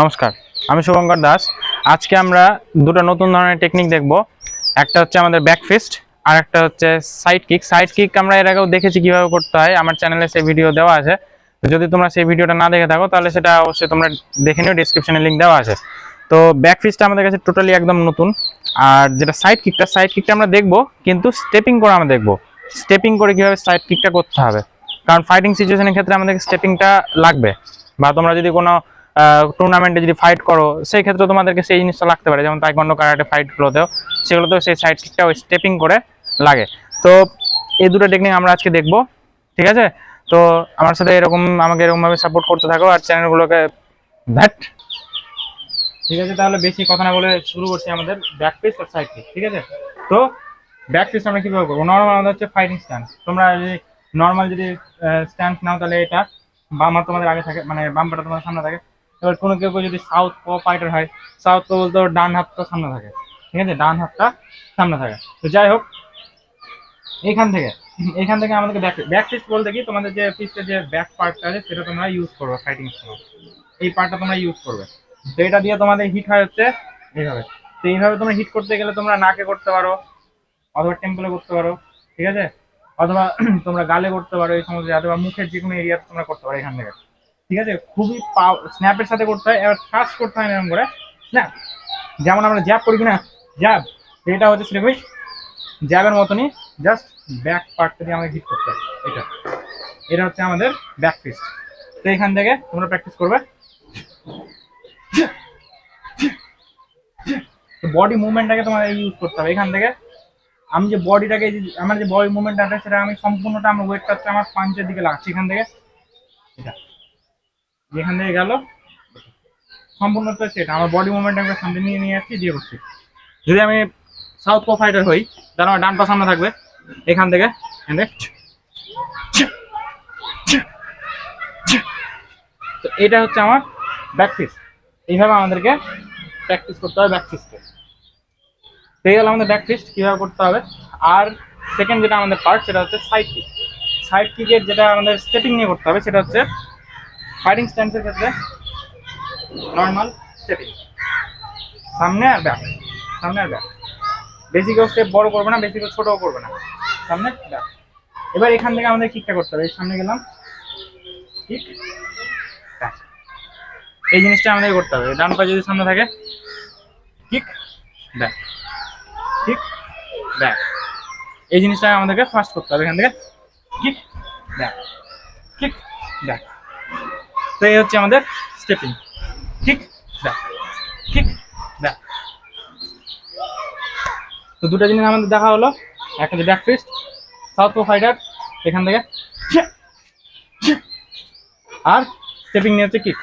নমস্কার, আমি শুভঙ্কর দাস। আজকে আমরা দুটো নতুন ধরনের টেকনিক দেখব। একটা হচ্ছে আমাদের ব্যাক ফিস্ট আর একটা হচ্ছে সাইড কিক। সাইড কিক আমরা এর আগেও দেখেছি কিভাবে করতে হয়, আমার চ্যানেলে সেই ভিডিও দেওয়া আছে। যদি তোমরা সেই ভিডিওটা না দেখে থাকো তাহলে সেটা অবশ্যই তোমরা দেখে নিও, ডিসক্রিপশনে লিঙ্ক দেওয়া আছে। তো ব্যাক ফিস্টটা আমাদের কাছে টোটালি একদম নতুন। আর যেটা সাইড কিকটা আমরা দেখবো, কিন্তু স্টেপিং করে আমরা দেখবো স্টেপিং করে কিভাবে সাইড কিকটা করতে হবে। কারণ ফাইটিং সিচুয়েশনের ক্ষেত্রে আমাদের স্টেপিংটা লাগবে, বা তোমরা যদি কোনো টুর্নামেন্টে যদি ফাইট করো সেই ক্ষেত্রে তোমাদেরকে সেই জিনিসটা লাগতে পারে। যেমন তাইকোয়ান্ডো, কারাটে ফাইটগুলোতেও সেগুলোতেও সেই সাইড কিকটা ওই স্টেপিং করে লাগে। তো এই দুটো টেকনিক আমরা আজকে দেখব, ঠিক আছে? তো আমার সাথে আমাকে এরকমভাবে সাপোর্ট করতে থাকো আর চ্যানেলগুলোকে ভ্যাট, ঠিক আছে? তাহলে বেশি কথা না বলে শুরু করছি আমাদের ব্যাক ফিস্ট আর সাইড কিক, ঠিক আছে? তো ব্যাক ফিস্ট আমরা কিভাবে করবো? নর্মাল আমাদের হচ্ছে ফাইটিং স্ট্যান্ড। তোমরা যদি নর্মাল স্ট্যান্ড নাও তাহলে এটা বাম হাত তোমাদের আগে থাকে, মানে বাম পাটা তোমাদের সামনে থাকে। এবার কোনো কেউ যদি সাউথ পো ফাইটার হয়, সাউথ পো বলতে ওর ডান হাতটা সামনে থাকে, ঠিক আছে? ডান হাতটা সামনে থাকে। তো যাই হোক, এখান থেকে আমাদেরকে ব্যাক ফিস্ট বলতে কি, তোমাদের যে ফিস্টের যে ব্যাক পার্টটা আছে সেটা তোমরা ইউজ করবে ফাইটিং সময়। এই পার্টটা তোমরা ইউজ করবে। তো এটা দিয়ে তোমাদের হিট হয় হচ্ছে এইভাবে। তো এইভাবে তোমরা হিট করতে গেলে তোমরা নাকে করতে পারো, অথবা টেম্পলে করতে পারো, ঠিক আছে? অথবা তোমরা গালে করতে পারো, এই সমস্ত, অথবা মুখের যে কোনো এরিয়া তোমরা করতে পারো এখান থেকে, ঠিক আছে? খুবই স্ন্যাপের সাথে করতে হয়। এবার ফাস্ট করতে হয় এরকম করে স্ন্যাপ, যেমন আমরা জ্যাব করি কিনা, জ্যাব, এটা হচ্ছে সেরকমই জ্যাবের মতনই, জাস্ট ব্যাক পার্টটা দিয়ে আমাদের হিট করতে হয়। এটা হচ্ছে আমাদের ব্যাক ফিস্ট। তো এখান থেকে তোমরা প্র্যাকটিস করবে। বডি মুভমেন্টটাকে তোমাদের ইউজ করতে হবে এখান থেকে। আমি যে বডিটাকে, আমার যে বডি মুভমেন্ট আছে সেটা আমি সম্পূর্ণটা, আমার ওয়েটটা হচ্ছে আমার পাঞ্চের দিকে লাগছে এখান থেকে। এটা যেখান থেকে গেল সম্পূর্ণটা সেটা আমার বডি মুভমেন্ট আমি সামনে নিয়ে যাচ্ছি, দিয়ে করছি। যদি আমি সাউথ পো ফাইটার হই তাহলে আমার ডান পা সামনে থাকবে এখান থেকে। তো এটা হচ্ছে আমার ব্যাক ফিস্ট। এইভাবে আমাদেরকে প্র্যাকটিস করতে হবে ব্যাক ফিস্টে। সেই গেল আমাদের ব্যাক ফিস্ট কীভাবে করতে হবে। আর সেকেন্ড যেটা আমাদের পার্ট সেটা হচ্ছে সাইড কিক। সাইড কিকের যেটা আমাদের স্টেপিং নিয়ে করতে হবে সেটা হচ্ছে ফাইটিং স্ট্যান্সের ক্ষেত্রে নর্মাল স্টেপিং, সামনে আর ব্যাক, সামনে আর ব্যাক। বেশি কেউ স্টেপ বড় করবে না, বেশি কেউ ছোটও করবে না, সামনে ব্যাক। এবার এখান থেকে আমাদের কিকটা করতে হবে। সামনে গেলাম, কিক, ব্যাক। এই জিনিসটা আমাদের করতে হবে। ডান পা যদি সামনে থাকে, কিক, ব্যাক, কিক, ব্যাক। এই জিনিসটা আমাদেরকে ফার্স্ট করতে হবে। এখান থেকে কিক, ব্যাক, কিক, ব্যাক। তো এই হচ্ছে আমাদের stepping, kick, back, kick, back. তো দুটো জিনিস আমাদের দেখা হলো, একটা হচ্ছে ব্যাক ফিস্ট, সাউথ পো ফাইটার এখান থেকে, আর স্টেপিং নিয়ে হচ্ছে কিক,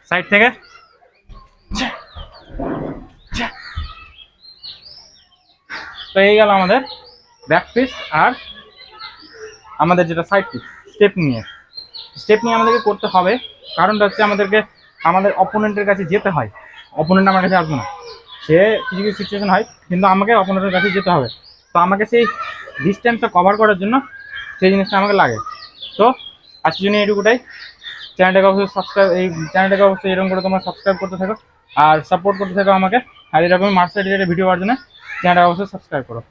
সাইড থেকে। তো এই গেল আমাদের ব্যাক ফিস্ট আর আমাদের যেটা সাইড কিক। স্টেপ নিয়ে আমাদেরকে করতে হবে, কারণটা হচ্ছে আমাদেরকে আমাদের অপোনেন্টের কাছে যেতে হয়। অপোনেন্ট আমার কাছে আসবে না, সে কিছু কিছু সিচুয়েশন হয়, কিন্তু আমাকে অপোনেন্টের কাছে যেতে হবে। তো আমাকে সেই ডিস্টেন্সটা কভার করার জন্য সেই জিনিসটা আমাকে লাগে। তো আজকের জন্য এইটুকুটাই। চ্যানেলটাকে অবশ্যই এরকম করে তোমরা সাবস্ক্রাইব করতে থাকো আর সাপোর্ট করতে থাকো আমাকে। আর এরকমই মার্শাল রিলেটেড ভিডিও পাওয়ার জন্য চ্যানেলটা অবশ্যই সাবস্ক্রাইব করো।